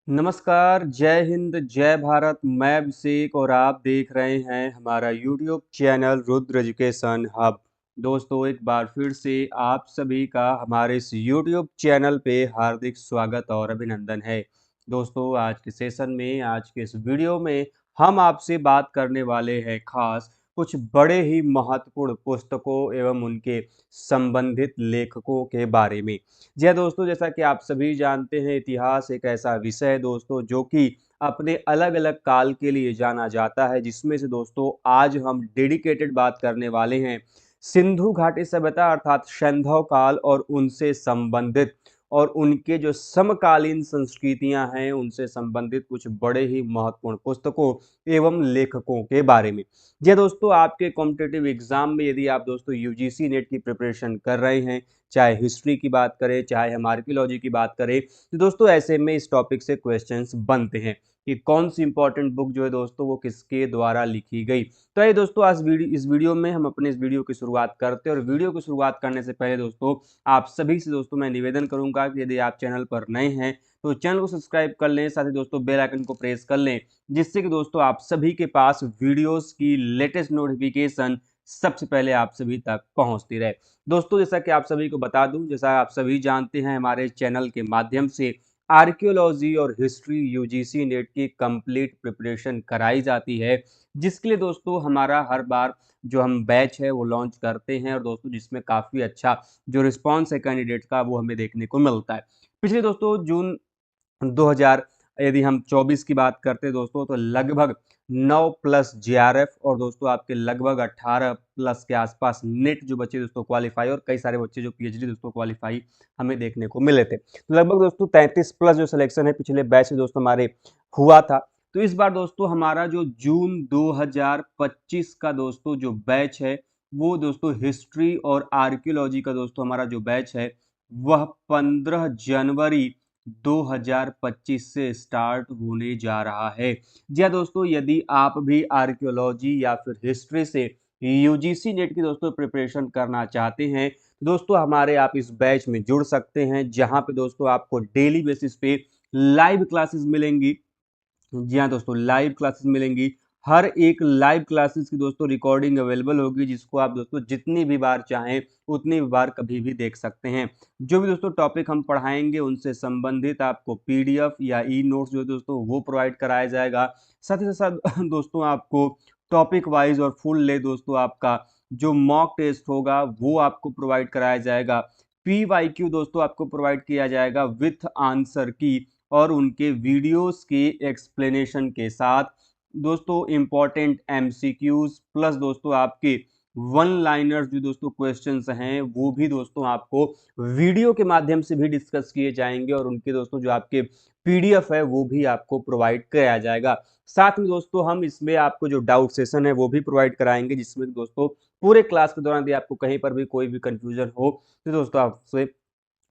नमस्कार, जय हिंद, जय भारत। मैं अभिषेक और आप देख रहे हैं हमारा YouTube channel Rudra education hub. दोस्तों, एक बार फिर से आप सभी का हमारे इस यूट्यूब चैनल पे हार्दिक स्वागत और अभिनंदन है। दोस्तों, आज के सेशन में, आज के इस वीडियो में हम आपसे बात करने वाले हैं खास कुछ बड़े ही महत्वपूर्ण पुस्तकों एवं उनके संबंधित लेखकों के बारे में। जी हाँ दोस्तों, जैसा कि आप सभी जानते हैं, इतिहास एक ऐसा विषय है दोस्तों जो कि अपने अलग अलग काल के लिए जाना जाता है, जिसमें से दोस्तों आज हम डेडिकेटेड बात करने वाले हैं सिंधु घाटी सभ्यता अर्थात सैंधव काल और उनसे संबंधित और उनके जो समकालीन संस्कृतियां हैं उनसे संबंधित कुछ बड़े ही महत्वपूर्ण पुस्तकों एवं लेखकों के बारे में। जी हाँ दोस्तों, आपके कॉम्पिटिटिव एग्जाम में यदि आप दोस्तों यूजीसी नेट की प्रिपरेशन कर रहे हैं, चाहे हिस्ट्री की बात करें, चाहे हम आर्कियोलॉजी की बात करें, तो दोस्तों ऐसे में इस टॉपिक से क्वेश्चंस बनते हैं कि कौन सी इंपॉर्टेंट बुक जो है दोस्तों वो किसके द्वारा लिखी गई। तो ये दोस्तों आज इस वीडियो में हम अपने इस वीडियो की शुरुआत करते हैं, और वीडियो की शुरुआत करने से पहले दोस्तों आप सभी से दोस्तों मैं निवेदन करूंगा कि यदि आप चैनल पर नए हैं तो चैनल को सब्सक्राइब कर लें, साथ ही दोस्तों बेल आइकन को प्रेस कर लें, जिससे कि दोस्तों आप सभी के पास वीडियोस की लेटेस्ट नोटिफिकेशन सबसे पहले आप सभी तक पहुंचती रहे। दोस्तों, जैसा कि आप सभी को बता दूं, जैसा आप सभी जानते हैं, हमारे चैनल के माध्यम से आर्कियोलॉजी और हिस्ट्री यूजीसी नेट की कंप्लीट प्रिपरेशन कराई जाती है, जिसके लिए दोस्तों हमारा हर बार जो हम बैच है वो लॉन्च करते हैं, और दोस्तों जिसमें काफ़ी अच्छा जो रिस्पॉन्स है कैंडिडेट का वो हमें देखने को मिलता है। पिछले दोस्तों जून 2000 यदि हम 24 की बात करते हैं दोस्तों, तो लगभग 9 प्लस जेआरएफ और दोस्तों आपके लगभग 18 प्लस के आसपास नेट जो बच्चे दोस्तों क्वालिफाई, और कई सारे बच्चे जो पीएचडी दोस्तों क्वालिफाई हमें देखने को मिले थे। तो लगभग दोस्तों 33 प्लस जो सिलेक्शन है पिछले बैच से दोस्तों हमारे हुआ था। तो इस बार दोस्तों हमारा जो जून 2025 का दोस्तों जो बैच है वो दोस्तों हिस्ट्री और आर्कियोलॉजी का दोस्तों हमारा जो बैच है वह 15 जनवरी 2025 से स्टार्ट होने जा रहा है। जी हाँ दोस्तों, यदि आप भी आर्कियोलॉजी या फिर हिस्ट्री से यूजीसी नेट की दोस्तों प्रिपरेशन करना चाहते हैं तो दोस्तों हमारे आप इस बैच में जुड़ सकते हैं, जहां पे दोस्तों आपको डेली बेसिस पे लाइव क्लासेस मिलेंगी। जी हाँ दोस्तों, लाइव क्लासेस मिलेंगी। हर एक लाइव क्लासेस की दोस्तों रिकॉर्डिंग अवेलेबल होगी, जिसको आप दोस्तों जितनी भी बार चाहें उतनी भी बार कभी भी देख सकते हैं। जो भी दोस्तों टॉपिक हम पढ़ाएंगे उनसे संबंधित आपको पीडीएफ या ई नोट्स जो दोस्तों वो प्रोवाइड कराया जाएगा। साथ ही साथ दोस्तों आपको टॉपिक वाइज और फुल ले दोस्तों आपका जो मॉक टेस्ट होगा वो आपको प्रोवाइड कराया जाएगा। पीवाईक्यू दोस्तों आपको प्रोवाइड किया जाएगा विथ आंसर की और उनके वीडियोस के एक्सप्लेनेशन के साथ। दोस्तों इंपॉर्टेंट एमसीक्यूज प्लस दोस्तों आपके वन लाइनर्स जो दोस्तों क्वेश्चंस हैं वो भी दोस्तों आपको वीडियो के माध्यम से भी डिस्कस किए जाएंगे, और उनके दोस्तों जो आपके पीडीएफ है वो भी आपको प्रोवाइड कराया जाएगा। साथ में दोस्तों हम इसमें आपको जो डाउट सेशन है वो भी प्रोवाइड कराएंगे, जिसमें दोस्तों पूरे क्लास के दौरान यदि आपको कहीं पर भी कोई भी कंफ्यूजन हो तो दोस्तों आप उससे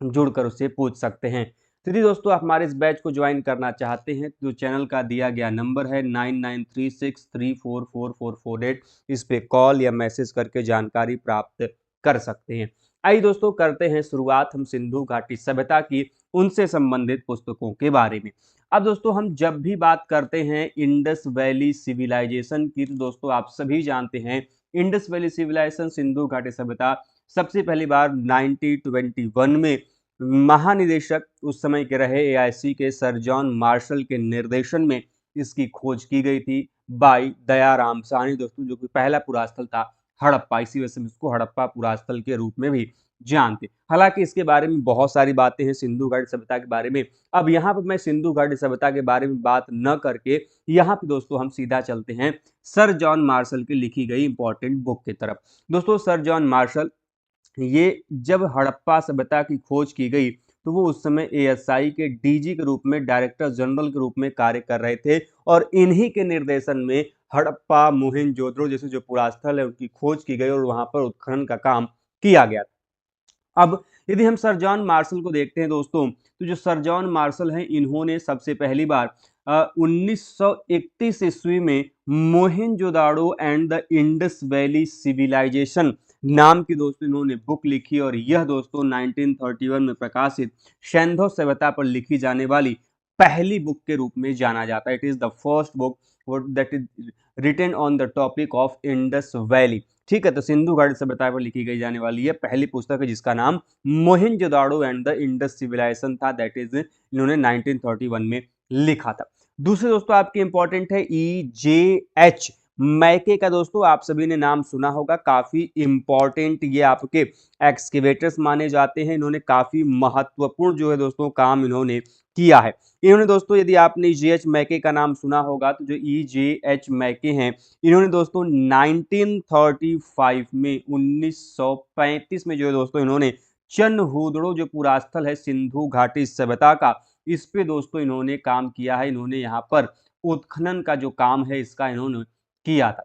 जुड़कर उससे पूछ सकते हैं। तो यदि दोस्तों आप हमारे इस बैच को ज्वाइन करना चाहते हैं तो चैनल का दिया गया नंबर है 9936344448, इस पे कॉल या मैसेज करके जानकारी प्राप्त कर सकते हैं। आइए दोस्तों करते हैं शुरुआत हम सिंधु घाटी सभ्यता की उनसे संबंधित पुस्तकों के बारे में। अब दोस्तों हम जब भी बात करते हैं इंडस वैली सिविलाइजेशन की, तो दोस्तों आप सभी जानते हैं इंडस वैली सिविलाइजेशन सिंधु घाटी सभ्यता सबसे पहली बार 1921 में महानिदेशक उस समय के रहे एआईसी के सर जॉन मार्शल के निर्देशन में इसकी खोज की गई थी बाई दयाराम साहनी दोस्तों, जो कि पहला पुरास्थल था हड़प्पा। इसी वजह से इसको हड़प्पा पुरास्थल के रूप में भी जानते। हालांकि इसके बारे में बहुत सारी बातें हैं सिंधु घाटी सभ्यता के बारे में। अब यहाँ पर मैं सिंधु घाटी सभ्यता के बारे में बात न करके यहाँ पे दोस्तों हम सीधा चलते हैं सर जॉन मार्शल की लिखी गई इंपॉर्टेंट बुक की तरफ। दोस्तों सर जॉन मार्शल ये जब हड़प्पा सभ्यता की खोज की गई तो वो उस समय एएसआई के डीजी के रूप में, डायरेक्टर जनरल के रूप में कार्य कर रहे थे, और इन्हीं के निर्देशन में हड़प्पा मोहनजोदड़ो जैसे जो पुरास्थल है उनकी खोज की गई और वहां पर उत्खनन का काम किया गया। अब यदि हम सर जॉन मार्शल को देखते हैं दोस्तों, तो जो सर जॉन मार्शल हैं इन्होंने सबसे पहली बार 1931 ईस्वी में Mohenjodaro and the Indus valley civilization नाम की दोस्तों इन्होंने बुक लिखी, और यह दोस्तों 1931 में प्रकाशित सैंधव सभ्यता पर लिखी जाने वाली पहली बुक के रूप में जाना जाता है। It is the first book that is written on the topic of Indus valley. ठीक है, तो सिंधु घाटी सभ्यता पर लिखी गई जाने वाली है पहली पुस्तक है जिसका नाम मोहिंजोदाड़ो एंड द इंडस सिविलाइजेशन था, दैट इज इन्होंने 1931 में लिखा था। दूसरे दोस्तों आपके इंपॉर्टेंट है EJH मैके का। दोस्तों आप सभी ने नाम सुना होगा, काफी इंपॉर्टेंट ये आपके एक्सकेवेटर्स माने जाते हैं। इन्होंने काफी महत्वपूर्ण जो है दोस्तों काम इन्होंने किया है। इन्होंने दोस्तों यदि आपने EJH मैके का नाम सुना होगा तो जो EJH मैके हैं इन्होंने दोस्तों 1935 में 1935 में जो है दोस्तों इन्होंने चनहुदड़ो जो पुरास्थल है सिंधु घाटी सभ्यता का, इस पे दोस्तों इन्होंने काम किया है। इन्होंने यहाँ पर उत्खनन का जो काम है इसका इन्होंने किया था।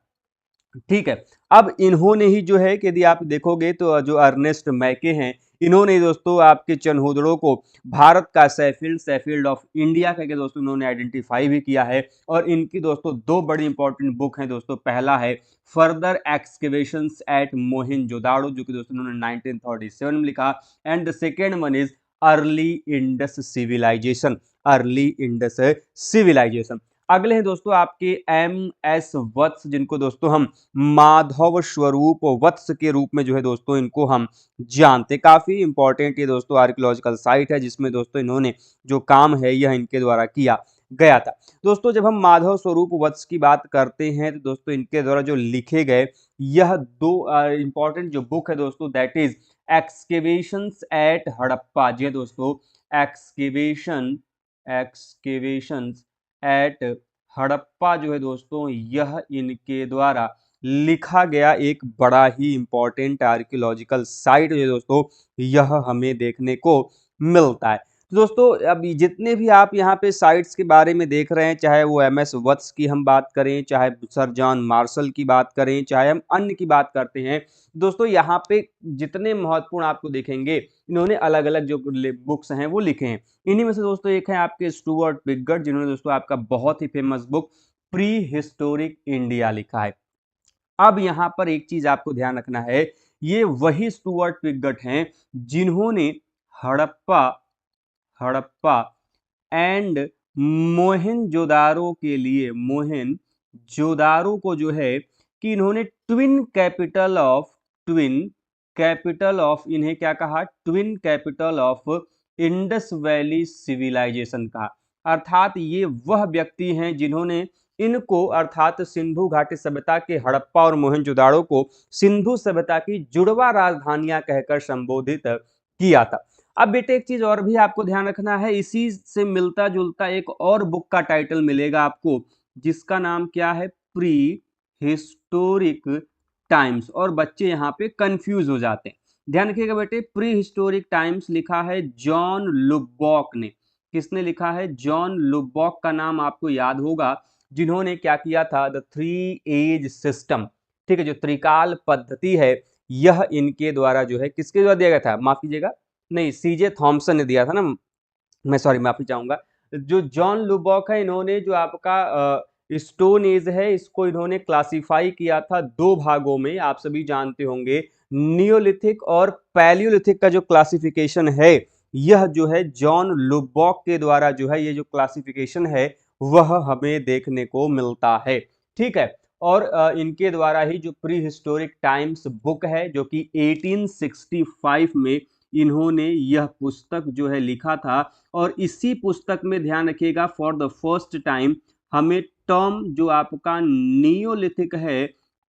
ठीक है, अब इन्होंने ही जो है कि यदि आप देखोगे तो जो अर्नेस्ट मैके हैं इन्होंने दोस्तों आपके चनहुदड़ो को भारत का सैफील्ड ऑफ इंडिया करके दोस्तों इन्होंने आइडेंटिफाई भी किया है। और इनकी दोस्तों दो बड़ी इंपॉर्टेंट बुक हैं दोस्तों। पहला है फर्दर एक्सकेवेशंस एट मोहिंजोदाड़ो जो कि दोस्तों इन्होंने 1937 में लिखा, and the second one is early Indus civilization, early Indus civilization. अगले हैं दोस्तों आपके MS वत्स, जिनको दोस्तों हम माधव स्वरूप वत्स के रूप में जो है दोस्तों इनको हम जानते। काफी इंपॉर्टेंट ये दोस्तों आर्कियोलॉजिकल साइट है जिसमें दोस्तों इन्होंने जो काम है यह इनके द्वारा किया गया था। दोस्तों जब हम माधव स्वरूप वत्स की बात करते हैं तो दोस्तों इनके द्वारा जो लिखे गए यह दो इंपॉर्टेंट जो बुक है दोस्तों that is excavations at Harappa. जी दोस्तों एक्सकेवेशंस एट हड़प्पा जो है दोस्तों यह इनके द्वारा लिखा गया एक बड़ा ही इंपॉर्टेंट आर्कियोलॉजिकल साइट है दोस्तों, यह हमें देखने को मिलता है। तो दोस्तों अब जितने भी आप यहाँ पे साइट्स के बारे में देख रहे हैं, चाहे वो MS वत्स की हम बात करें, चाहे सर जॉन मार्शल की बात करें, चाहे हम अन्य की बात करते हैं, दोस्तों यहाँ पे जितने महत्वपूर्ण आपको देखेंगे इन्होंने अलग अलग जो बुक्स हैं वो लिखे हैं। इन्हीं में से दोस्तों एक है आपके स्टुअर्ट पिगट जिन्होंने दोस्तों आपका बहुत ही famous book prehistoric India लिखा है। अब यहाँ पर एक चीज आपको ध्यान रखना है, ये वही स्टुअर्ट पिगट हैं जिन्होंने हड़प्पा एंड मोहनजोदारो के लिए मोहनजोदारो को जो है कि इन्होंने ट्विन कैपिटल ऑफ इन्हें क्या कहा, twin capital of Indus valley civilization कहा। अर्थात ये वह व्यक्ति हैं जिन्होंने इनको अर्थात सिंधु घाटी सभ्यता के हड़प्पा और मोहनजोदाड़ो को सिंधु सभ्यता की जुड़वा राजधानियां कहकर संबोधित किया था। अब बेटे एक चीज और भी आपको ध्यान रखना है, इसी से मिलता जुलता एक और बुक का टाइटल मिलेगा आपको जिसका नाम क्या है, प्री हिस्टोरिक टाइम्स। और बच्चे यहाँ पे कंफ्यूज हो जाते हैं, ध्यान रखिएगा बेटे। प्री हिस्टोरिक टाइम्स लिखा है जॉन लुबॉक ने। किसने लिखा है? जॉन लुबॉक का नाम आपको याद होगा, जिन्होंने क्या किया था, द 3 एज सिस्टम। ठीक है, जो त्रिकाल पद्धति है यह इनके द्वारा जो है किसके द्वारा दिया गया था, माफ कीजिएगा, नहीं CJ थॉमसन ने दिया था ना, मैं सॉरी माफी चाहूंगा। जो जॉन लुबॉक है इन्होंने जो आपका स्टोन एज है इसको इन्होंने क्लासिफाई किया था दो भागों में, आप सभी जानते होंगे नियोलिथिक और पैलियोलिथिक का जो क्लासिफिकेशन है यह जो है जॉन लुबॉक के द्वारा जो है ये जो क्लासिफिकेशन है वह हमें देखने को मिलता है। ठीक है, और इनके द्वारा ही जो प्री हिस्टोरिक टाइम्स बुक है जो कि 1865 में इन्होंने यह पुस्तक जो है लिखा था। और इसी पुस्तक में ध्यान रखिएगा फॉर द फर्स्ट टाइम हमें टर्म जो आपका नियोलिथिक है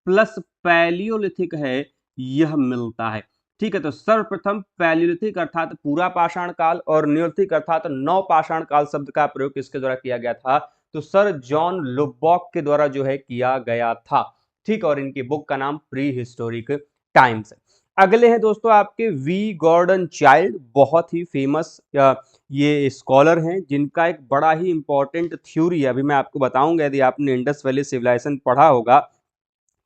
प्लस पैलियोलिथिक है यह मिलता है। ठीक है, तो सर्वप्रथम पैलियोलिथिक अर्थात पूरा पाषाण काल और नियोलिथिक अर्थात नव पाषाण काल शब्द का प्रयोग किसके द्वारा किया गया था, तो सर जॉन लुबॉक के द्वारा जो है किया गया था। ठीक, और इनकी बुक का नाम प्री हिस्टोरिक टाइम्स है। अगले हैं दोस्तों आपके वी गॉर्डन चाइल्ड, बहुत ही फेमस ये स्कॉलर हैं जिनका एक बड़ा ही इंपॉर्टेंट थ्योरी है, अभी मैं आपको बताऊंगा। यदि आपने इंडस वैली सिविलाइजेशन पढ़ा होगा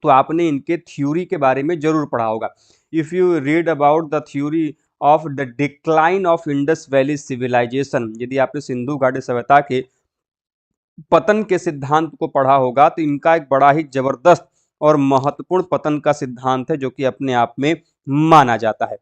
तो आपने इनके थ्योरी के बारे में जरूर पढ़ा होगा। If you read about the theory of the decline of Indus valley civilization, यदि आपने सिंधु घाटी सभ्यता के पतन के सिद्धांत को पढ़ा होगा तो इनका एक बड़ा ही जबरदस्त और महत्वपूर्ण पतन का सिद्धांत है जो कि अपने आप में माना जाता है।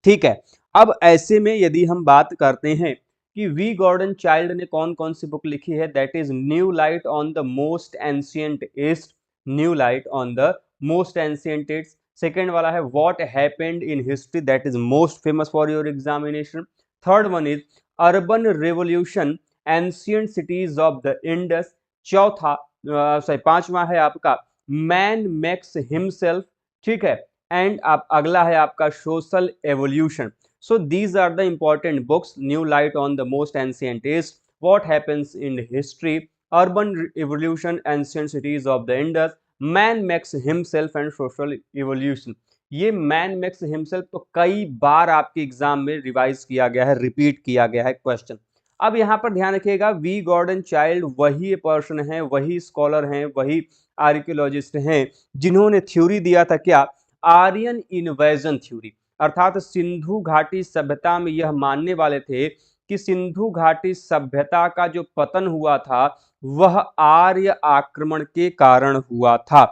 ठीक है, अब ऐसे में यदि हम बात करते हैं कि वी गॉर्डन चाइल्ड ने कौन कौन सी बुक लिखी है, that is new light on the most ancient east, new light on the most ancient east. Second वाला है what happened in history, that is most famous for your examination. Third one is urban revolution ancient cities of the Indus. चौथा sorry पांचवा है आपका man makes himself, ठीक है। And आप अगला है आपका social evolution. So these are the important books, new light on the most ancient East, what happens in history, urban evolution ancient cities of the Indus, man makes himself and social evolution. ये man makes himself तो कई बार आपके exam में revise किया गया है, repeat किया गया है क्वेश्चन। अब यहाँ पर ध्यान रखिएगा, वी गॉर्डन चाइल्ड वही पर्सन है, वही स्कॉलर हैं, वही आर्कियोलॉजिस्ट हैं जिन्होंने थ्योरी दिया था, क्या, आर्यन इन्वेजन थ्योरी। अर्थात सिंधु घाटी सभ्यता में यह मानने वाले थे कि सिंधु घाटी सभ्यता का जो पतन हुआ था वह आर्य आक्रमण के कारण हुआ था।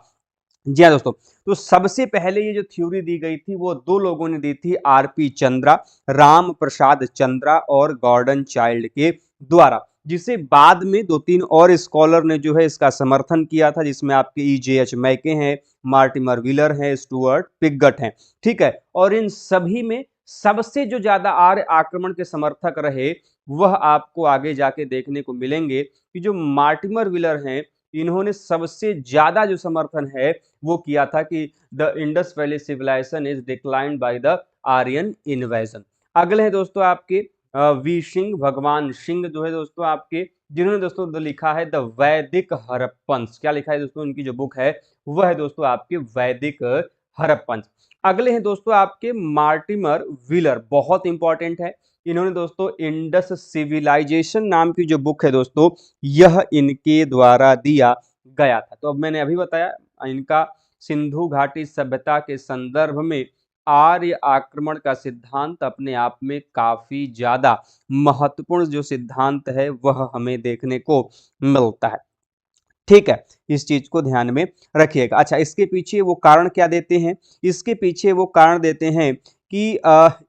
जी हाँ दोस्तों, तो सबसे पहले ये जो थ्योरी दी गई थी वो दो लोगों ने दी थी, आरपी चंद्रा, राम प्रसाद चंद्रा और गॉर्डन चाइल्ड के द्वारा, जिसे बाद में दो तीन और स्कॉलर ने जो है इसका समर्थन किया था, जिसमें आपके ईजेएच मैके हैं, मार्टिमर व्हीलर हैं, स्टुअर्ट पिगट हैं, ठीक है। और इन सभी में सबसे जो ज्यादा आर्य आक्रमण के समर्थक रहे वह आपको आगे जाके देखने को मिलेंगे कि जो मार्टिमर व्हीलर हैं इन्होंने सबसे ज्यादा जो समर्थन है वो किया था कि the Indus valley civilization is declined by the Aryan invasion. अगले हैं दोस्तों आपके वी सिंह, भगवान सिंह जो है दोस्तों आपके, जिन्होंने दोस्तों लिखा है द वैदिक हड़प्पन्स। क्या लिखा है दोस्तों, उनकी जो बुक है वह है दोस्तों आपके वैदिक हड़प्पन्स। अगले हैं दोस्तों आपके मार्टिमर व्हीलर, बहुत इंपॉर्टेंट है। इन्होंने दोस्तों इंडस सिविलाइजेशन नाम की जो बुक है दोस्तों यह इनके द्वारा दिया गया था। तो अब मैंने अभी बताया इनका सिंधु घाटी सभ्यता के संदर्भ में आर्य आक्रमण का सिद्धांत अपने आप में काफी ज्यादा महत्वपूर्ण जो सिद्धांत है वह हमें देखने को मिलता है, ठीक है। इस चीज को ध्यान में रखिएगा। अच्छा, इसके पीछे वो कारण क्या देते हैं, इसके पीछे वो कारण देते हैं कि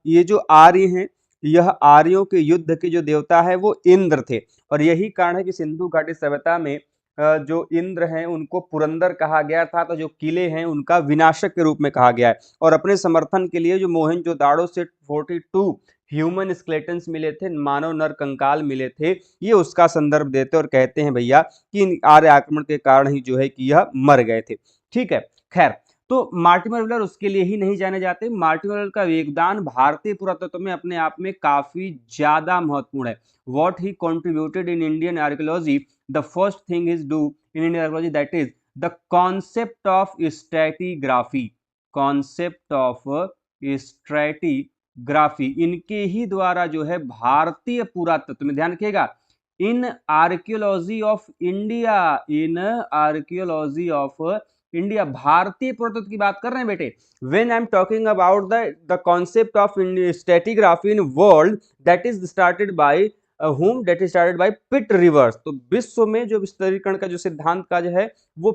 ये जो आर्य हैं यह आर्यों के युद्ध के जो देवता है वो इंद्र थे, और यही कारण है कि सिंधु घाटी सभ्यता में जो इंद्र हैं उनको पुरंदर कहा गया था, तो जो किले हैं उनका विनाशक के रूप में कहा गया है। और अपने समर्थन के लिए जो मोहनजोदाड़ो से 42 ह्यूमन स्केलेटन्स मिले थे, मानव नर कंकाल मिले थे, ये उसका संदर्भ देते और कहते हैं भैया कि आर्य आक्रमण के कारण ही जो है कि यह मर गए थे, ठीक है। खैर, तो मार्टिमर व्हीलर उसके लिए ही नहीं जाने जाते, मार्टिमर व्हीलर का योगदान भारतीय पुरातत्व में अपने आप में काफी ज्यादा महत्वपूर्ण है। What he contributed in Indian archaeology, the first thing is do in Indian archaeology, that is the concept of stratigraphy, concept of stratigraphy इनके ही द्वारा जो है भारतीय पुरातत्व में, ध्यान रखिएगा, in archaeology of India, in archaeology of India, भारतीय पुरातत्व की बात कर रहे हैं बेटे। When I am talking about the concept of stratigraphy in world, that is started by whom, that is started by Pitt Rivers. तो विश्व में जो विस्तारीकरण का जो सिद्धांत का जो है वो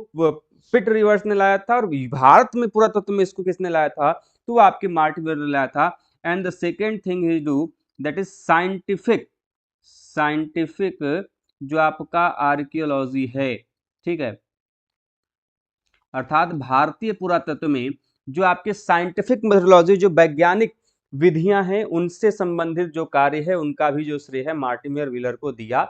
पिट रिवर्स ने लाया था, और भारत में पुरातत्व में इसको किसने लाया था, तो वो आपके मार्टिन ने लाया था। And the second thing is do, that is scientific, scientific जो आपका आर्कियोलॉजी है, ठीक है। अर्थात भारतीय पुरातत्व में जो आपके साइंटिफिक मेथोडोलॉजी, जो वैज्ञानिक विधियां हैं उनसे संबंधित जो कार्य है उनका भी जो श्रेय है मार्टिमर व्हीलर को दिया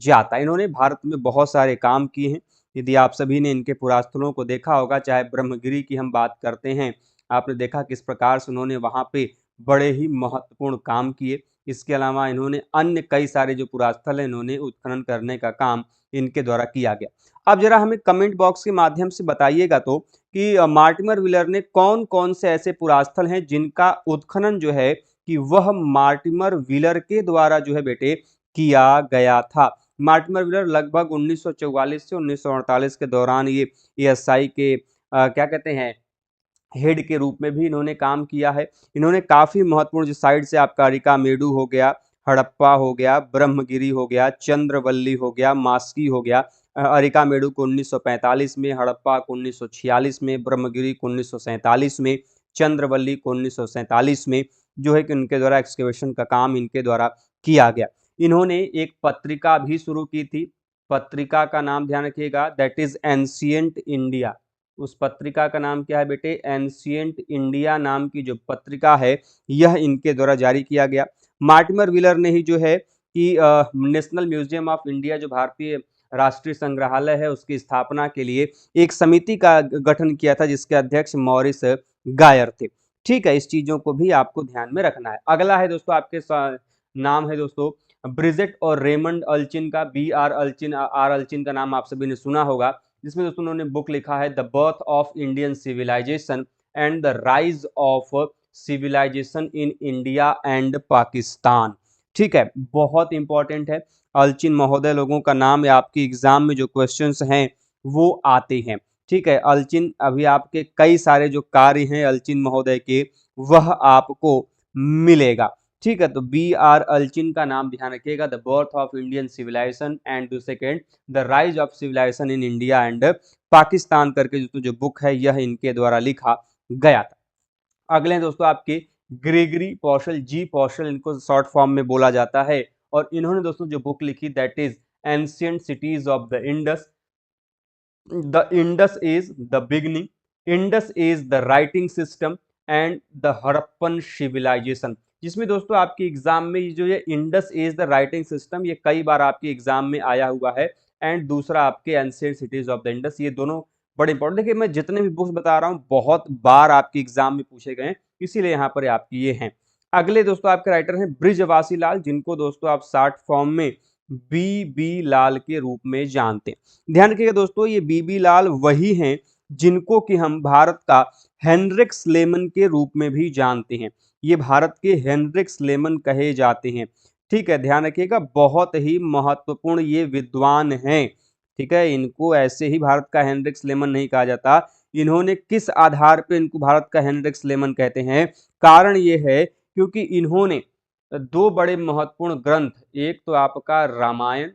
जाता है। इन्होंने भारत में बहुत सारे काम किए हैं। यदि आप सभी ने इनके पुरास्थलों को देखा होगा, चाहे ब्रह्मगिरी की हम बात करते हैं, आपने देखा किस प्रकार से उन्होंने वहां पे बड़े ही महत्वपूर्ण काम किए। इसके अलावा इन्होंने अन्य कई सारे जो पुरास्थल है इन्होंने उत्खनन करने का काम इनके द्वारा किया गया। अब जरा हमें कमेंट बॉक्स के माध्यम से बताइएगा तो कि मार्टिमर व्हीलर ने कौन कौन से ऐसे पुरास्थल हैं जिनका उत्खनन जो है कि वह मार्टिमर व्हीलर के द्वारा जो है बेटे किया गया था। मार्टिमर व्हीलर लगभग 1944 से 1948 के दौरान ये एएसआई के क्या कहते हैं हेड के रूप में भी इन्होंने काम किया है। इन्होंने काफी महत्वपूर्ण जो साइड से आपका अरिकामेडु हो गया, हड़प्पा हो गया, ब्रह्मगिरी हो गया, चंद्रवल्ली हो गया, मास्की हो गया। अरिकामेडु को 1945 में, हड़प्पा को 1946 में, ब्रह्मगिरी को 1947 में, चंद्रवल्ली को 1947 में जो है कि उनके द्वारा एक्सकेवेशन का काम इनके द्वारा किया गया। इन्होंने एक पत्रिका भी शुरू की थी। पत्रिका का नाम ध्यान रखिएगा, दैट इज एंशिएंट इंडिया। उस पत्रिका का नाम क्या है बेटे? एंशिएंट इंडिया नाम की जो पत्रिका है यह इनके द्वारा जारी किया गया। मार्टिमर व्हीलर ने ही जो है कि नेशनल म्यूजियम ऑफ इंडिया, जो भारतीय राष्ट्रीय संग्रहालय है, उसकी स्थापना के लिए एक समिति का गठन किया था जिसके अध्यक्ष मॉरिस गायर थे। ठीक है, इस चीजों को भी आपको ध्यान में रखना है। अगला है दोस्तों आपके नाम है दोस्तों ब्रिजेट और रेमंड अल्चिन का। आर अल्चिन का नाम आप सभी ने सुना होगा, जिसमें दोस्तों उन्होंने बुक लिखा है the birth of Indian civilization and the rise of civilization in India and Pakistan. ठीक है, बहुत इंपॉर्टेंट है अल्चिन महोदय लोगों का नाम, आपके एग्जाम में जो क्वेश्चंस हैं वो आते हैं। ठीक है, अल्चिन अभी आपके कई सारे जो कार्य हैं अल्चिन महोदय के वह आपको मिलेगा। ठीक है, तो बी आर अल्चिन का नाम ध्यान रखिएगा, the birth of Indian civilization and second the rise of civilization in India and Pakistan करके जो बुक है यह इनके द्वारा लिखा गया था। अगले हैं दोस्तों आपके ग्रेगरी पॉशल, जी पॉशल इनको शॉर्ट फॉर्म में बोला जाता है, और इन्होंने दोस्तों जो बुक लिखी that is ancient cities of the Indus. The Indus is the beginning, Indus is the writing system and the Harappan civilization. जिसमें दोस्तों आपके एग्जाम में जो ये Indus is the writing system ये कई बार आपके एग्जाम में आया हुआ है, एंड दूसरा आपके ancient cities of the Indus, ये दोनों बड़े इंपॉर्टेंट। देखिए मैं जितने भी बुक्स बता रहा हूँ बहुत बार आपके एग्जाम में पूछे गए, इसीलिए यहाँ पर आपकी ये हैं। अगले दोस्तों आपके राइटर हैं बृजवासी लाल, जिनको दोस्तों आप शॉर्ट फॉर्म में बी लाल के रूप में जानते हैं। ध्यान रखिएगा दोस्तों, ये बी लाल वही हैं जिनको कि हम भारत का हेनरिक स्लेमन के रूप में भी जानते हैं। ये भारत के हेनरिक स्लेमन कहे जाते हैं। ठीक है, ध्यान रखिएगा, बहुत ही महत्वपूर्ण ये विद्वान हैं। ठीक है, इनको ऐसे ही भारत का हेनरिक स्लेमन नहीं कहा जाता। इन्होंने किस आधार पे इनको भारत का हेनरिक स्लेमन कहते हैं? कारण ये है क्योंकि इन्होंने दो बड़े महत्वपूर्ण ग्रंथ, एक तो आपका रामायण,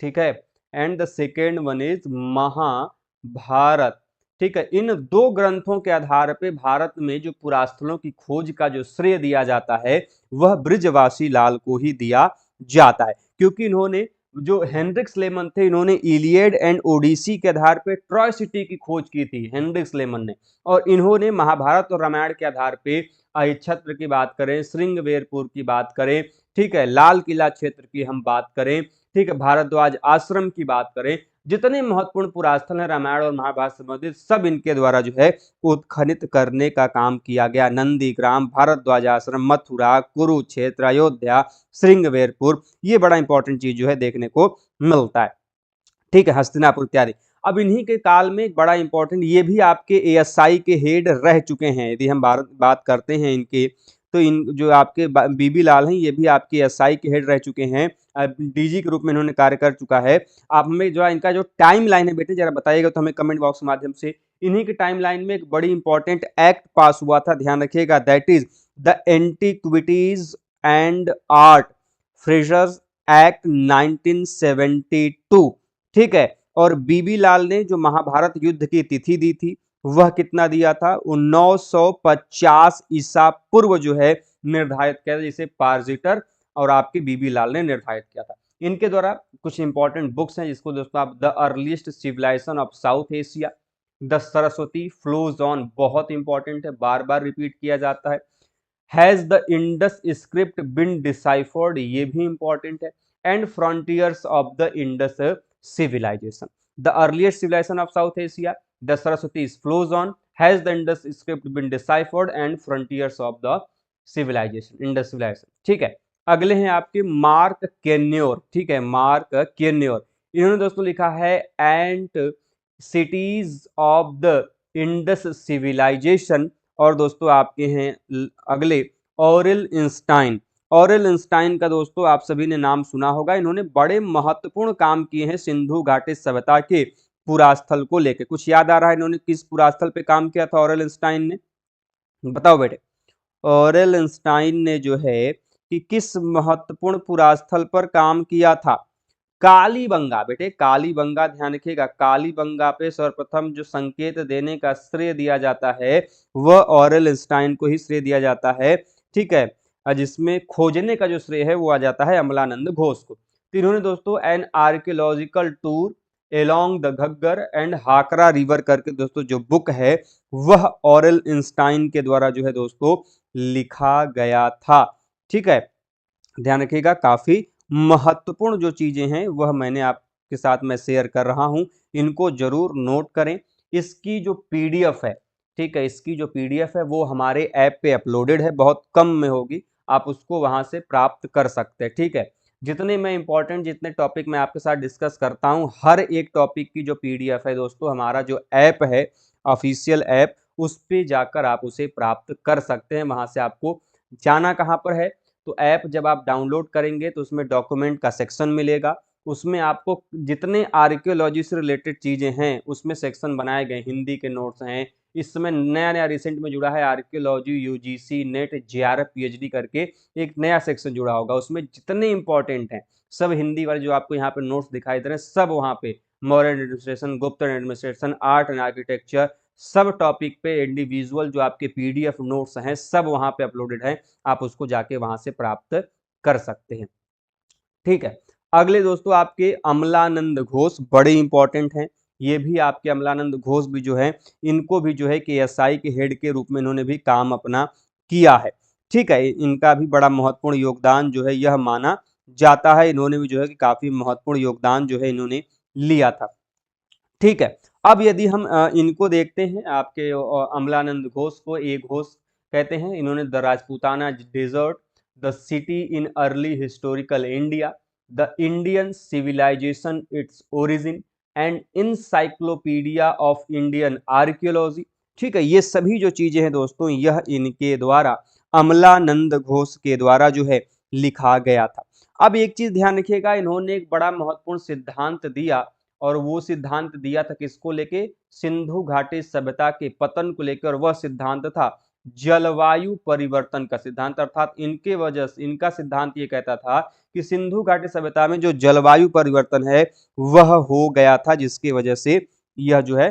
ठीक है, and the second one is Mahabharata. ठीक है, इन दो ग्रंथों के आधार पे भारत में जो पुरास्थलों की खोज का जो श्रेय दिया जाता है वह बृजवासी लाल को ही दिया जाता है, क्योंकि इन्होंने जो हेनरिक स्लेमन थे इन्होंने इलियड एंड ओडिसी के आधार पे ट्रॉय सिटी की खोज की थी हेनरिक स्लेमन ने, और इन्होंने महाभारत और रामायण के आधार पे अहिच्छत्र की बात करें, श्रृंगवेरपुर की बात करें, ठीक है, लाल किला क्षेत्र की हम बात करें, ठीक है, भारद्वाज आश्रम की बात करें, जितने महत्वपूर्ण पुरास्थल हैं रामायण और महाभारत संबंधित सब इनके द्वारा जो है उत्खनित करने का काम किया गया। नंदीग्राम, भारद्वाज आश्रम, मथुरा, कुरुक्षेत्र, अयोध्या, श्रृंगवेरपुर, ये बड़ा इंपॉर्टेंट चीज जो है देखने को मिलता है। ठीक है, हस्तिनापुर इत्यादि। अब इन्हीं के काल में एक बड़ा इंपॉर्टेंट, ये भी आपके एएसआई के हेड रह चुके हैं। यदि हम बात करते हैं इनके, तो इन जो आपके बीबी लाल हैं ये भी आपके एएसआई के हेड रह चुके हैं, डीजी के रूप में इन्होंने कार्य कर चुका है। आप हमें जो इनका जो टाइम लाइन है बेटे जरा बताइएगा तो हमें कमेंट बॉक्स के माध्यम से। इन्हीं के टाइम लाइन में एक बड़ी इंपॉर्टेंट एक्ट पास हुआ था, ध्यान रखिएगा, that is the antiquities and art treasures act 1972। ठीक है, और बीबी लाल ने जो महाभारत युद्ध की तिथि दी थी वह कितना दिया था? 1950 ईसा पूर्व जो है निर्धारित किया था, जिसे पार्जिटर और आपके बीबी लाल ने निर्धारित किया था। इनके द्वारा कुछ इंपॉर्टेंट बुक्स हैं जिसको दोस्तों आप the earliest civilization of South Asia, the Saraswati flows on, बहुत इंपॉर्टेंट है, बार बार रिपीट किया जाता है। Has the Indus script been deciphered, ये भी इंपॉर्टेंट है, and frontiers of the Indus civilization, the earliest civilization of South Asia, the Saraswati flows on, has the Indus script been deciphered, and frontiers of the civilization, Indus civilization। ठीक है, अगले हैं आपके mark केन्योर। ठीक है, mark केन्योर, इन्होंने दोस्तों लिखा है antiquities of the Indus civilization, और दोस्तों आपके हैं अगले ऑरेल इंस्टाइन। ऑरेल इंस्टाइन का दोस्तों आप सभी ने नाम सुना होगा, इन्होंने बड़े महत्वपूर्ण काम किए हैं सिंधु घाटी सभ्यता के पुरास्थल को लेकर। कुछ याद आ रहा है इन्होंने किस पुरास्थल पे काम किया था ऑरेल इंस्टाइन ने? बताओ बेटे, ऑरेल इंस्टाइन ने जो है कि किस महत्वपूर्ण पुरास्थल पर काम किया था? कालीबंगा बेटे, कालीबंगा, ध्यान रखिएगा, कालीबंगा पे सर्वप्रथम जो संकेत देने का श्रेय दिया जाता है वह ऑरेल इंस्टाइन को ही श्रेय दिया जाता है। ठीक है, जिसमें खोजने का जो श्रेय है वो आ जाता है अमलानंद घोष को। तो इन्होंने दोस्तों N archaeological tour along the Ghaggar and हाकरा river करके दोस्तों जो बुक है वह ऑरेल इंस्टाइन के द्वारा जो है दोस्तों लिखा गया था। ठीक है, ध्यान रखिएगा, काफी महत्वपूर्ण जो चीजें हैं वह मैंने आपके साथ मैं शेयर कर रहा हूं, इनको जरूर नोट करें। इसकी जो पीडीएफ है, ठीक है, इसकी जो पीडीएफ है वो हमारे ऐप पे अपलोडेड है, बहुत कम में होगी, आप उसको वहां से प्राप्त कर सकते हैं। ठीक है, जितने मैं इंपॉर्टेंट जितने टॉपिक मैं आपके साथ डिस्कस करता हूं, हर एक टॉपिक की जो पीडीएफ है दोस्तों, हमारा जो ऐप है ऑफिशियल ऐप, उस पे जाकर आप उसे प्राप्त कर सकते हैं। वहां से आपको जाना कहाँ पर है, तो ऐप जब आप डाउनलोड करेंगे तो उसमें डॉक्यूमेंट का सेक्शन मिलेगा, उसमें आपको जितने आर्कियोलॉजी से रिलेटेड चीजें हैं उसमें सेक्शन बनाए गए, हिंदी के नोट्स हैं। इस समय नया नया रिसेंट में जुड़ा है archaeology UGC net JRF PhD करके एक नया सेक्शन जुड़ा होगा, उसमें जितने इंपॉर्टेंट हैं सब हिंदी वाले जो आपको यहाँ पे नोट्स दिखाई दे रहे हैं सब वहाँ पे, मॉडर्न एडमिनिस्ट्रेशन, गुप्तन एडमिनिस्ट्रेशन, आर्ट एंड आर्किटेक्चर, सब टॉपिक पे इंडिविजुअल जो आपके पीडीएफ नोट्स हैं सब वहाँ पे अपलोडेड हैं, आप उसको जाके वहां से प्राप्त कर सकते हैं। ठीक है, अगले दोस्तों आपके अमलानंद घोष बड़े इंपॉर्टेंट हैं, ये भी आपके अमलानंद घोष भी जो है इनको भी जो है कि एसआई के हेड के रूप में इन्होंने भी काम अपना किया है। ठीक है, इनका भी बड़ा महत्वपूर्ण योगदान जो है यह माना जाता है, इन्होंने भी जो है कि काफी महत्वपूर्ण योगदान जो है इन्होंने लिया था। ठीक है, अब यदि हम इनको देखते हैं आपके अमलानंद घोष को, एक घोष कहते हैं, इन्होंने the Rajputana desert, the city in early historical India, the Indian civilization its origin and encyclopedia of Indian archaeology. ठीक है, ये सभी जो चीजें हैं दोस्तों यह इनके द्वारा अमलानंद घोष के द्वारा जो है लिखा गया था। अब एक चीज ध्यान रखिएगा, इन्होंने एक बड़ा महत्वपूर्ण सिद्धांत दिया, और वो सिद्धांत दिया था किसको लेके, सिंधु घाटी सभ्यता के पतन को लेकर, वह सिद्धांत था जलवायु परिवर्तन का सिद्धांत। अर्थात इनके वजह से इनका सिद्धांत ये कहता था कि सिंधु घाटी सभ्यता में जो जलवायु परिवर्तन है वह हो गया था, जिसकी वजह से यह जो है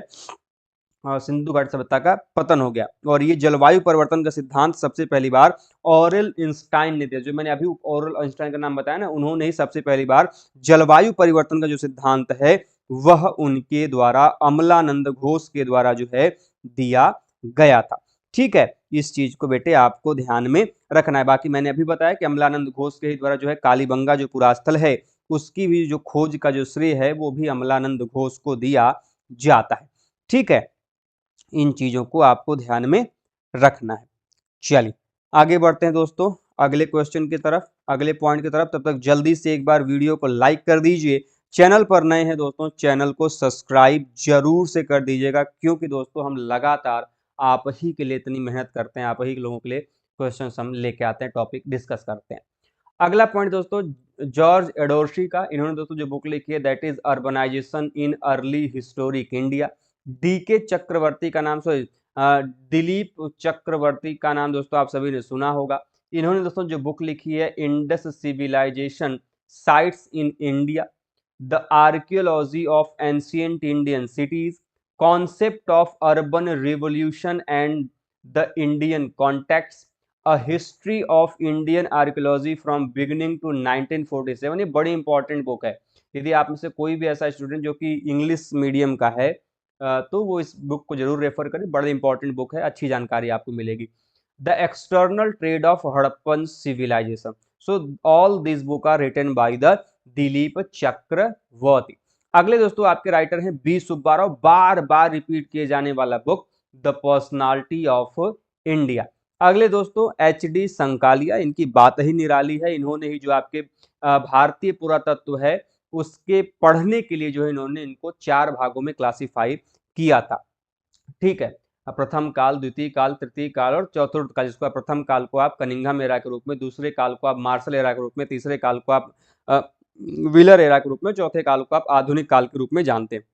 सिंधु घाटी सभ्यता का पतन हो गया। और ये जलवायु परिवर्तन का सिद्धांत सबसे पहली बार ऑरेल इंस्टाइन ने दिया, जो मैंने अभी ऑरेल इंस्टाइन का नाम बताया ना, उन्होंने ही सबसे पहली बार जलवायु परिवर्तन का जो सिद्धांत है वह उनके द्वारा अमलानंद घोष के द्वारा जो है दिया गया था। ठीक है, इस चीज को बेटे आपको ध्यान में रखना है। बाकी मैंने अभी बताया कि अमलानंद घोष के ही द्वारा जो है कालीबंगा जो पुरास्थल है उसकी भी जो खोज का जो श्रेय है वो भी अमलानंद घोष को दिया जाता है। ठीक है, इन चीजों को आपको ध्यान में रखना है। चलिए आगे बढ़ते हैं दोस्तों अगले क्वेश्चन की तरफ, अगले पॉइंट की तरफ। तब तक जल्दी से एक बार वीडियो को लाइक कर दीजिए, चैनल पर नए हैं दोस्तों चैनल को सब्सक्राइब जरूर से कर दीजिएगा, क्योंकि दोस्तों हम लगातार आप ही के लिए इतनी मेहनत करते हैं, आप ही लोगों के लिए क्वेश्चन हम लेके आते हैं, टॉपिक डिस्कस करते हैं। अगला पॉइंट दोस्तों जॉर्ज एडोर्शी का, इन्होंने दोस्तों जो बुक लिखी है that is urbanization in early historic India. D K Chakrabarti का नाम, सॉरी दिलीप चक्रवर्ती का नाम दोस्तों आप सभी ने सुना होगा। इन्होंने दोस्तों जो बुक लिखी है Indus civilization sites in India, the archaeology of ancient Indian cities, concept of urban revolution and the Indian context, a history of Indian archaeology from beginning to 1947। ये बड़ी इंपॉर्टेंट बुक है, यदि आप में से कोई भी ऐसा स्टूडेंट जो कि इंग्लिश मीडियम का है तो वो इस बुक को जरूर रेफर करें, बड़ी इंपॉर्टेंट बुक है, अच्छी जानकारी आपको मिलेगी। The external trade of Harappan civilization, so all this book are written by the Dilip Chakrabarti. अगले दोस्तों आपके राइटर हैं बी सुब्बाराव, बार बार रिपीट किए जाने वाला book the personality of India. अगले दोस्तों एच डी संकालिया, इनकी बात ही निराली है, इन्होंने ही जो आपके भारतीय पुरातत्व है उसके पढ़ने के लिए जो है इन्होंने इनको 4 भागों में क्लासिफाई किया था। ठीक है, प्रथम काल, द्वितीय काल, तृतीय काल और चतुर्थ काल, जिसको प्रथम काल को आप कनिंघम एरा के रूप में, दूसरे काल को आप मार्शल एरा के रूप में, तीसरे काल को आप व्हीलर एरा के रूप में, चौथे काल को आप आधुनिक काल के रूप में जानते हैं।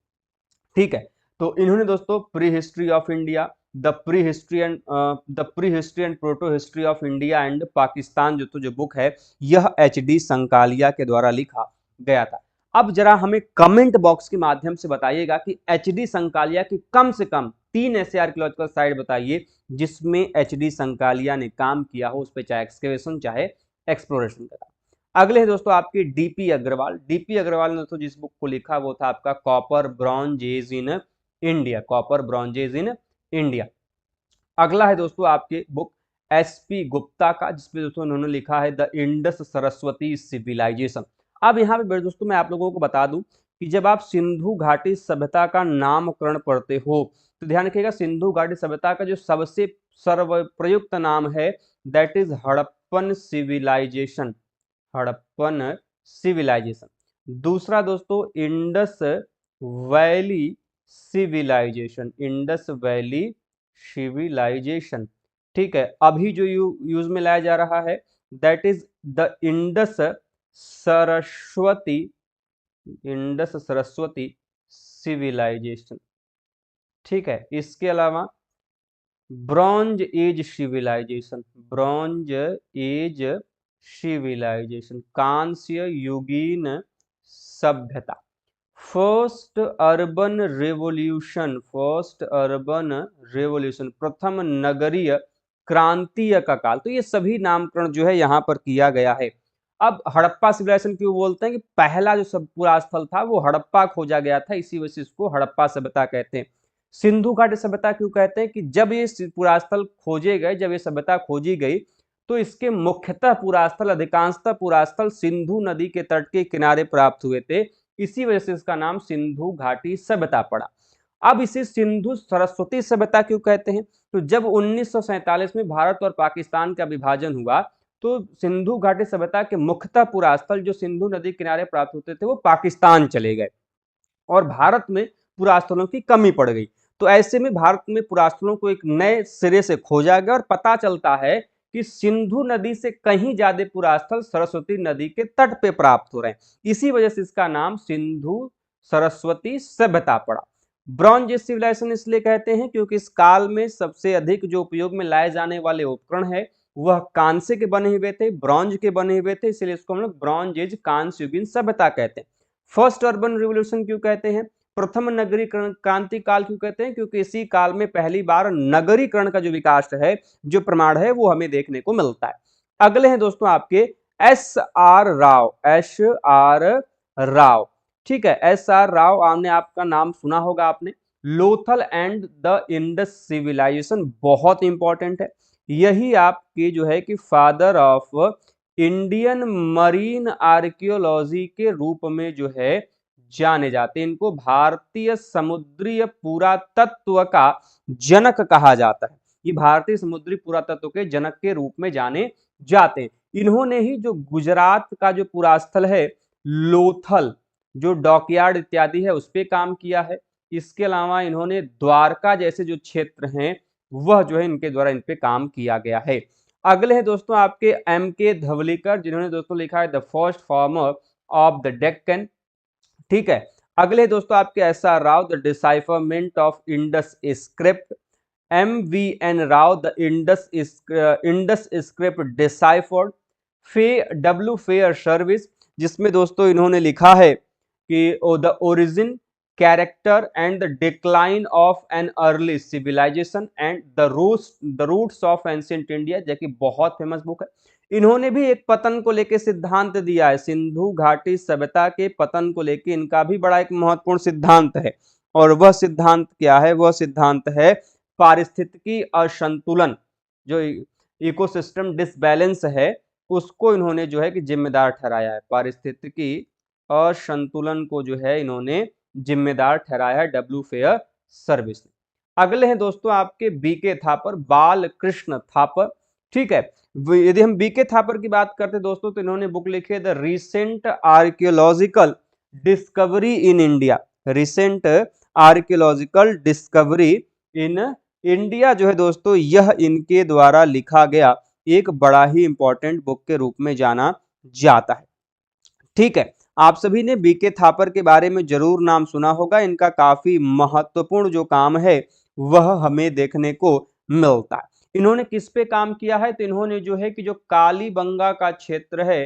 ठीक है, तो इन्होंने दोस्तों pre history of India, the pre history and proto history of India and Pakistan जो बुक है यह एच डी संकालिया के द्वारा लिखा गया था। अब जरा हमें कमेंट बॉक्स के माध्यम से बताइएगा कि एच डी संकालिया की कम से कम 3 ऐसे आर्कियोलॉजिकल साइट बताइए जिसमें एच.डी. संकालिया ने काम किया हो, उस पर चाहे एक्सकेवेशन चाहे एक्सप्लोरेशन का। अगले है दोस्तों आपके डीपी अग्रवाल। डीपी अग्रवाल ने दोस्तों जिस बुक को लिखा वो था आपका copper bronze age in India, copper bronze age in India. अगला है दोस्तों आपके बुक एसपी गुप्ता का, जिसमें दोस्तों उन्होंने लिखा है द इंडस सरस्वती सिविलाइजेशन। अब यहाँ पे दोस्तों मैं आप लोगों को बता दूं कि जब आप सिंधु घाटी सभ्यता का नामकरण पढ़ते हो तो ध्यान रखिएगा, सिंधु घाटी सभ्यता का जो सबसे सर्वप्रयुक्त नाम है that is Harappan civilization, Harappan civilization. दूसरा दोस्तों Indus valley civilization, Indus valley civilization. ठीक है, अभी जो यूज में लाया जा रहा है that is the Indus Saraswati, Indus Saraswati civilization. ठीक है, इसके अलावा bronze age civilization, bronze age civilization, कांस्य युगीन सभ्यता। First urban revolution, first urban revolution, प्रथम नगरीय क्रांतीय का काल। तो ये सभी नामकरण जो है यहाँ पर किया गया है। अब हड़प्पा सिविलाइजेशन क्यों बोलते हैं कि पहला जो सब पूरा स्थल था वो हड़प्पा खोजा गया था, इसी वजह से इसको हड़प्पा सभ्यता कहते हैं। सिंधु घाटी सभ्यता क्यों कहते हैं कि जब ये पूरा स्थल खोजे गए, जब ये सभ्यता खोजी गई तो इसके मुख्यतः पूरा स्थल, अधिकांशतः पूरा स्थल सिंधु नदी के तट के किनारे प्राप्त हुए थे, इसी वजह से इसका नाम सिंधु घाटी सभ्यता पड़ा। अब इसे सिंधु सरस्वती सभ्यता क्यों कहते हैं, तो जब 1947 में भारत और पाकिस्तान का विभाजन हुआ तो सिंधु घाटी सभ्यता के मुख्यतः पूरा स्थल जो सिंधु नदी किनारे प्राप्त होते थे वो पाकिस्तान चले गए और भारत में पुरास्थलों की कमी पड़ गई। तो ऐसे में भारत में पुरास्थलों को एक नए सिरे से खोजा गया और पता चलता है कि सिंधु नदी से कहीं ज्यादा पुरास्थल सरस्वती नदी के तट पे प्राप्त हो रहे हैं, इसी वजह से इसका नाम सिंधु सरस्वती सभ्यता पड़ा। ब्रॉन्ज एज सिविलाइजेशन इसलिए कहते हैं क्योंकि इस काल में सबसे अधिक जो उपयोग में लाए जाने वाले उपकरण है वह कांसे के बने हुए थे, ब्रॉन्ज के बने हुए थे, इसलिए इसको हम लोग ब्रॉन्ज एज कांस्य युगीन सभ्यता कहते हैं। फर्स्ट अर्बन रिवोल्यूशन क्यों कहते हैं, प्रथम नगरीकरण क्रांति काल क्यों कहते हैं, क्योंकि इसी काल में पहली बार नगरीकरण का जो विकास है, जो प्रमाण है वो हमें देखने को मिलता है। अगले हैं दोस्तों आपके S R Rao, S R Rao. ठीक है, एस आर राव आपने आपका नाम सुना होगा आपने। Lothal and the Indus civilization बहुत इंपॉर्टेंट है, यही आपके जो है कि father of Indian marine archaeology के रूप में जो है जाने जाते हैं। इनको भारतीय समुद्री पुरातत्व का जनक कहा जाता है, ये भारतीय समुद्री पुरातत्व के जनक के रूप में जाने जाते हैं। इन्होंने ही जो गुजरात का जो पुरास्थल है लोथल, जो डॉकयार्ड इत्यादि है उस पर काम किया है। इसके अलावा इन्होंने द्वारका जैसे जो क्षेत्र हैं वह जो है इनके द्वारा इन पे काम किया गया है। अगले हैं दोस्तों आपके एम के धवलीकर, जिन्होंने दोस्तों लिखा है the first farmer of the Deccan. ठीक है, अगले दोस्तों आपके S R Rao the decipherment of Indus script, M V N Rao the Indus script deciphered, फे डब्ल्यू फेयर सर्विस, जिसमें दोस्तों इन्होंने लिखा है कि the origin character and the decline of an early civilization and the roots of ancient India, जो कि बहुत फेमस बुक है। इन्होंने भी एक पतन को लेकर सिद्धांत दिया है, सिंधु घाटी सभ्यता के पतन को लेकर इनका भी बड़ा एक महत्वपूर्ण सिद्धांत है, और वह सिद्धांत क्या है, वह सिद्धांत है पारिस्थितिकी असंतुलन, जो इकोसिस्टम डिसबैलेंस है उसको इन्होंने जो है कि जिम्मेदार ठहराया है, पारिस्थितिकी असंतुलन को जो है इन्होंने जिम्मेदार ठहराया है डब्ल्यू फेयर सर्विस। अगले हैं दोस्तों आपके बीके थापर, बाल कृष्ण थापर। ठीक है, यदि हम बीके थापर की बात करते हैं दोस्तों तो इन्होंने बुक लिखी है the recent archaeological discovery in India, recent archaeological discovery in India जो है दोस्तों यह इनके द्वारा लिखा गया एक बड़ा ही इंपॉर्टेंट बुक के रूप में जाना जाता है। ठीक है, आप सभी ने बीके थापर के बारे में जरूर नाम सुना होगा, इनका काफी महत्वपूर्ण जो काम है वह हमें देखने को मिलता है। इन्होंने किस पे काम किया है, तो इन्होंने जो है कि जो कालीबंगा का क्षेत्र है,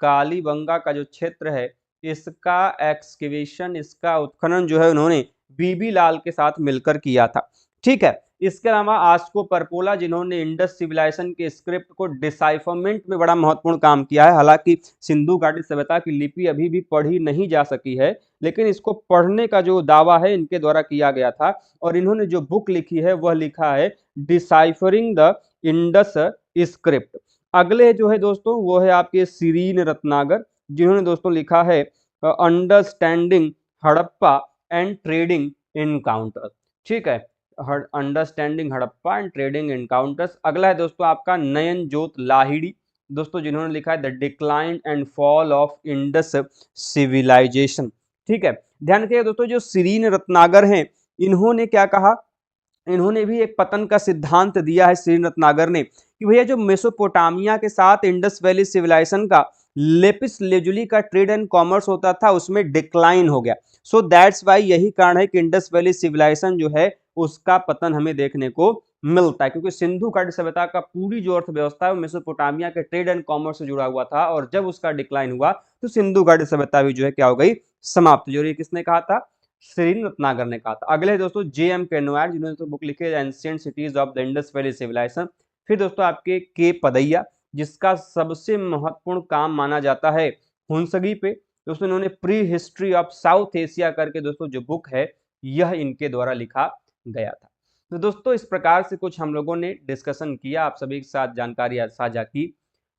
कालीबंगा का जो क्षेत्र है इसका एक्सकेवेशन, इसका उत्खनन जो है उन्होंने बीबी लाल के साथ मिलकर किया था। ठीक है। इसके अलावा आस्को परपोला, जिन्होंने इंडस सिविलाइजेशन के स्क्रिप्ट को डिसाइफरमेंट में बड़ा महत्वपूर्ण काम किया है। हालांकि सिंधु घाटी सभ्यता की लिपि अभी भी पढ़ी नहीं जा सकी है, लेकिन इसको पढ़ने का जो दावा है इनके द्वारा किया गया था, और इन्होंने जो बुक लिखी है वह लिखा है डिसाइफरिंग द इंडस स्क्रिप्ट। अगले जो है दोस्तों वो है आपके सिरीन रत्नागर, जिन्होंने दोस्तों लिखा है understanding Harappa and trading encounter. ठीक है, understanding Harappa and trading encounters. अगला है दोस्तों आपका नयन जोत लाहिड़ी, दोस्तों जिन्होंने लिखा है the decline and fall of Indus civilization. ठीक है, ध्यान रखिएगा दोस्तों, जो सिरीन रत्नागर हैं इन्होंने क्या कहा, इन्होंने भी एक पतन का सिद्धांत दिया है सिरीन रत्नागर ने, कि भैया जो मेसोपोटामिया के साथ इंडस वैली सिविलाइजेशन का लेपिस लेजुली का ट्रेड एंड कॉमर्स होता था उसमें डिक्लाइन हो गया। सो दैट्स वाई, यही कारण है कि इंडस वैली सिविलाइजेशन जो है उसका पतन हमें देखने को मिलता है, क्योंकि सिंधु घाटी सभ्यता का पूरी जो अर्थव्यवस्था है वो मेसोपोटामिया के ट्रेड एंड कॉमर्स से जुड़ा हुआ था, और जब उसका डिक्लाइन हुआ तो सिंधु घाटी सभ्यता भी जो है क्या हो गई, समाप्त। जो ये किसने कहा था, श्रीन रत्नागर ने कहा था। अगले दोस्तों जे एम कैनवायर, जिन्होंने तो बुक लिखी है ancient cities of the Indus valley civilization. फिर दोस्तों आपके के पदैया, जिसका सबसे महत्वपूर्ण काम माना जाता है हुंसगी पे, दोस्तों इन्होंने pre history of South Asia करके दोस्तों जो बुक है यह इनके द्वारा लिखा गया था। तो दोस्तों इस प्रकार से कुछ हम लोगों ने डिस्कशन किया, आप सभी के साथ जानकारी साझा की।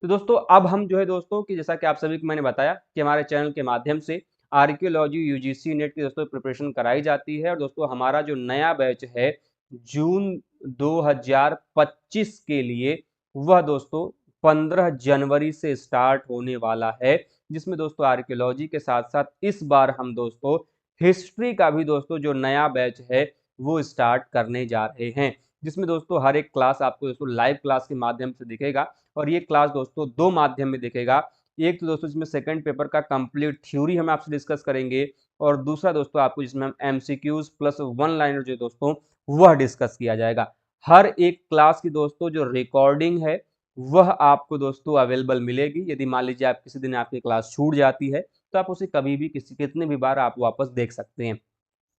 तो दोस्तों अब हम जो है दोस्तों कि जैसा कि आप सभी को मैंने बताया कि हमारे चैनल के माध्यम से आर्कियोलॉजी यूजीसी नेट की दोस्तों प्रिपरेशन कराई जाती है, और दोस्तों हमारा जो नया बैच है जून 2025 के लिए वह दोस्तों 15 जनवरी से स्टार्ट होने वाला है, जिसमें दोस्तों आर्कियोलॉजी के साथ साथ इस बार हम दोस्तों हिस्ट्री का भी दोस्तों जो नया बैच है वो स्टार्ट करने जा रहे हैं, जिसमें दोस्तों हर एक क्लास आपको दोस्तों लाइव क्लास के माध्यम से दिखेगा, और ये क्लास दोस्तों दो माध्यम में दिखेगा। एक तो दोस्तों इसमें सेकंड पेपर का कंप्लीट थ्योरी हम आपसे डिस्कस करेंगे, और दूसरा दोस्तों आपको जिसमें हम एमसीक्यूज प्लस वन लाइनर जो दोस्तों वह डिस्कस किया जाएगा। हर एक क्लास की दोस्तों जो रिकॉर्डिंग है वह आपको दोस्तों अवेलेबल मिलेगी। यदि मान लीजिए आप किसी दिन आपकी क्लास छूट जाती है तो आप उसे कभी भी कितने भी बार आप वापस देख सकते हैं।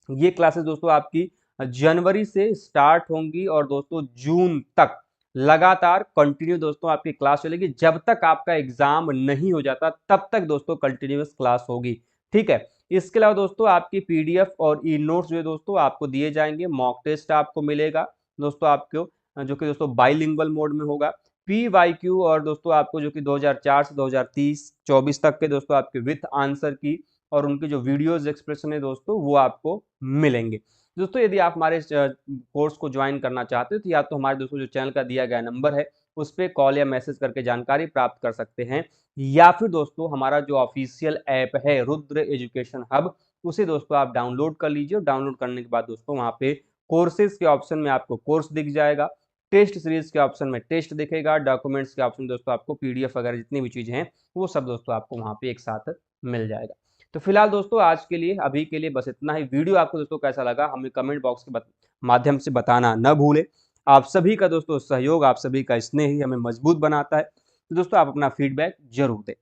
ये क्लासेस दोस्तों आपकी जनवरी से स्टार्ट होंगी, और दोस्तों जून तक लगातार कंटिन्यू दोस्तों आपकी क्लास चलेगी। जब तक आपका एग्जाम नहीं हो जाता तब तक दोस्तों कंटिन्यूअस क्लास होगी। ठीक है, इसके अलावा दोस्तों आपकी पीडीएफ और ई नोट्स जो है दोस्तों आपको दिए जाएंगे, मॉक टेस्ट आपको मिलेगा दोस्तों आपको, जो कि दोस्तों बाइलिंगुअल मोड में होगा। पीवाईक्यू और दोस्तों आपको जो कि 2004 से 2030-24 तक के दोस्तों आपके विथ आंसर की और उनके जो वीडियोज एक्सप्रेशन है दोस्तों वो आपको मिलेंगे। दोस्तों यदि आप हमारे कोर्स को ज्वाइन करना चाहते हो तो या तो हमारे दोस्तों जो चैनल का दिया गया नंबर है उस पर कॉल या मैसेज करके जानकारी प्राप्त कर सकते हैं, या फिर दोस्तों हमारा जो ऑफिशियल ऐप है रुद्र एजुकेशन हब, उसे दोस्तों आप डाउनलोड कर लीजिए, और डाउनलोड करने के बाद दोस्तों वहाँ पे कोर्सेज के ऑप्शन में आपको कोर्स दिख जाएगा, टेस्ट सीरीज के ऑप्शन में टेस्ट दिखेगा, डॉक्यूमेंट्स के ऑप्शन दोस्तों आपको पीडीएफ वगैरह जितनी भी चीजें हैं वो सब दोस्तों आपको वहाँ पे एक साथ मिल जाएगा। तो फिलहाल दोस्तों आज के लिए अभी के लिए बस इतना ही। वीडियो आपको दोस्तों कैसा लगा हमें कमेंट बॉक्स के माध्यम से बताना न भूले। आप सभी का दोस्तों सहयोग, आप सभी का स्नेह ही हमें मजबूत बनाता है, तो दोस्तों आप अपना फीडबैक जरूर दें।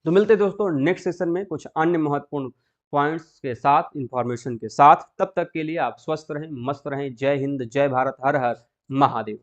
तो मिलते हैं दोस्तों नेक्स्ट सेशन में कुछ अन्य महत्वपूर्ण पॉइंट्स के साथ, इंफॉर्मेशन के साथ। तब तक के लिए आप स्वस्थ रहें, मस्त रहें। जय हिंद, जय भारत, हर हर महादेव।